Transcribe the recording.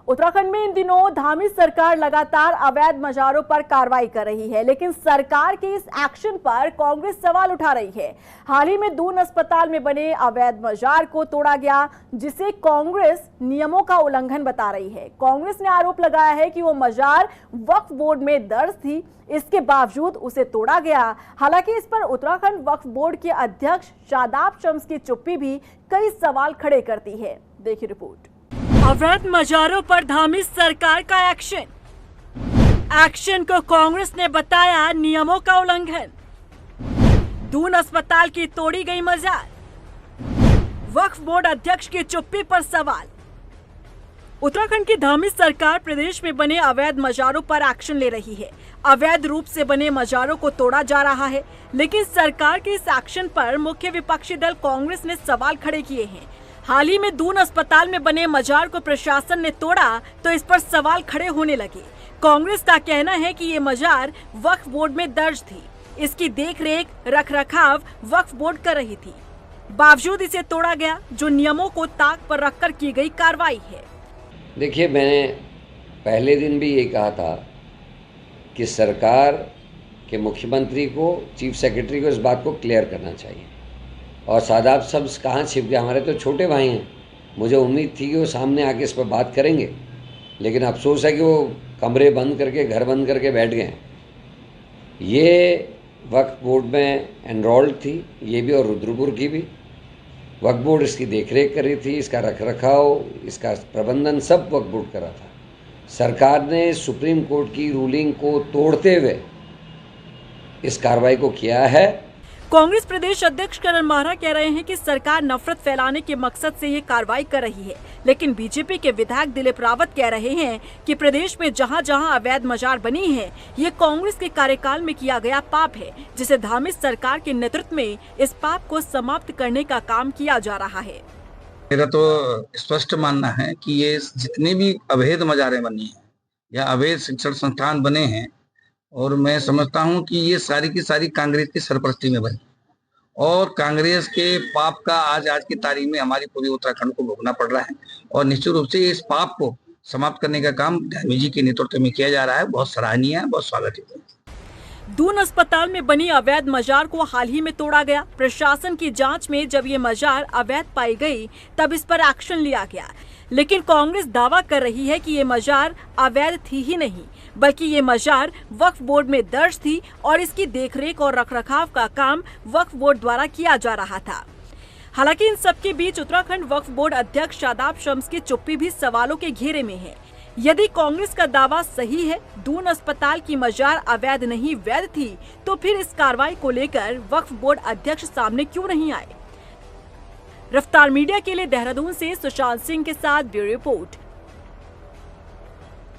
उत्तराखंड में इन दिनों धामी सरकार लगातार अवैध मजारों पर कार्रवाई कर रही है, लेकिन सरकार के इस एक्शन पर कांग्रेस सवाल उठा रही है। हाल ही में दून अस्पताल में बने अवैध मजार को तोड़ा गया, जिसे कांग्रेस नियमों का उल्लंघन बता रही है। कांग्रेस ने आरोप लगाया है कि वो मजार वक्फ बोर्ड में दर्ज थी, इसके बावजूद उसे तोड़ा गया। हालांकि इस पर उत्तराखंड वक्फ बोर्ड के अध्यक्ष शादाब शम्स की चुप्पी भी कई सवाल खड़े करती है। देखिए रिपोर्ट। अवैध मजारों पर धामी सरकार का एक्शन को कांग्रेस ने बताया नियमों का उल्लंघन। दून अस्पताल की तोड़ी गई मजार, वक्फ बोर्ड अध्यक्ष की चुप्पी पर सवाल। उत्तराखंड की धामी सरकार प्रदेश में बने अवैध मजारों पर एक्शन ले रही है। अवैध रूप से बने मजारों को तोड़ा जा रहा है, लेकिन सरकार के इस एक्शन पर मुख्य विपक्षी दल कांग्रेस ने सवाल खड़े किए हैं। हाल ही में दून अस्पताल में बने मजार को प्रशासन ने तोड़ा, तो इस पर सवाल खड़े होने लगे। कांग्रेस का कहना है कि ये मजार वक्फ बोर्ड में दर्ज थी, इसकी देखरेख रखरखाव वक्फ बोर्ड कर रही थी, बावजूद इसे तोड़ा गया, जो नियमों को ताक पर रखकर की गई कार्रवाई है। देखिए, मैंने पहले दिन भी ये कहा था कि सरकार के मुख्यमंत्री को, चीफ सेक्रेटरी को इस बात को क्लियर करना चाहिए। और शादाब सब कहाँ छिप गए, हमारे तो छोटे भाई हैं। मुझे उम्मीद थी कि वो सामने आके इस पर बात करेंगे, लेकिन अफसोस है कि वो कमरे बंद करके, घर बंद करके बैठ गए हैं। ये वक्फ बोर्ड में एनरोल्ड थी, ये भी, और रुद्रपुर की भी। वक्फ बोर्ड इसकी देखरेख कर रही थी, इसका रखरखाव, इसका प्रबंधन सब वक्फ बोर्ड कर रहा था। सरकार ने सुप्रीम कोर्ट की रूलिंग को तोड़ते हुए इस कार्रवाई को किया है। कांग्रेस प्रदेश अध्यक्ष करण माहरा कह रहे हैं कि सरकार नफरत फैलाने के मकसद से ये कार्रवाई कर रही है, लेकिन बीजेपी के विधायक दिलीप रावत कह रहे हैं कि प्रदेश में जहां जहां अवैध मजार बनी है, ये कांग्रेस के कार्यकाल में किया गया पाप है, जिसे धामी सरकार के नेतृत्व में इस पाप को समाप्त करने का काम किया जा रहा है। मेरा तो स्पष्ट मानना है कि ये जितनी भी अवैध मजारें बनी हैं या अवैध शिक्षण संस्थान बने हैं, और मैं समझता हूं कि ये सारी की सारी कांग्रेस की सरपरस्ती में बनी, और कांग्रेस के पाप का आज की तारीख में हमारी पूरी उत्तराखंड को भोगना पड़ रहा है। और निश्चित रूप से इस पाप को समाप्त करने का काम धामी जी के नेतृत्व में किया जा रहा है। बहुत सराहनीय है, बहुत स्वागत है। दून अस्पताल में बनी अवैध मजार को हाल ही में तोड़ा गया। प्रशासन की जांच में जब ये मजार अवैध पाई गई, तब इस पर एक्शन लिया गया, लेकिन कांग्रेस दावा कर रही है कि ये मजार अवैध थी ही नहीं, बल्कि ये मजार वक्फ बोर्ड में दर्ज थी और इसकी देखरेख और रखरखाव का काम वक्फ बोर्ड द्वारा किया जा रहा था। हालांकि इन सबके बीच उत्तराखंड वक्फ बोर्ड अध्यक्ष शादाब शम्स की चुप्पी भी सवालों के घेरे में है। यदि कांग्रेस का दावा सही है, दून अस्पताल की मजार अवैध नहीं वैध थी, तो फिर इस कार्रवाई को लेकर वक्फ बोर्ड अध्यक्ष सामने क्यों नहीं आए? रफ्तार मीडिया के लिए देहरादून से सुशांत सिंह के साथ ब्यूरो रिपोर्ट।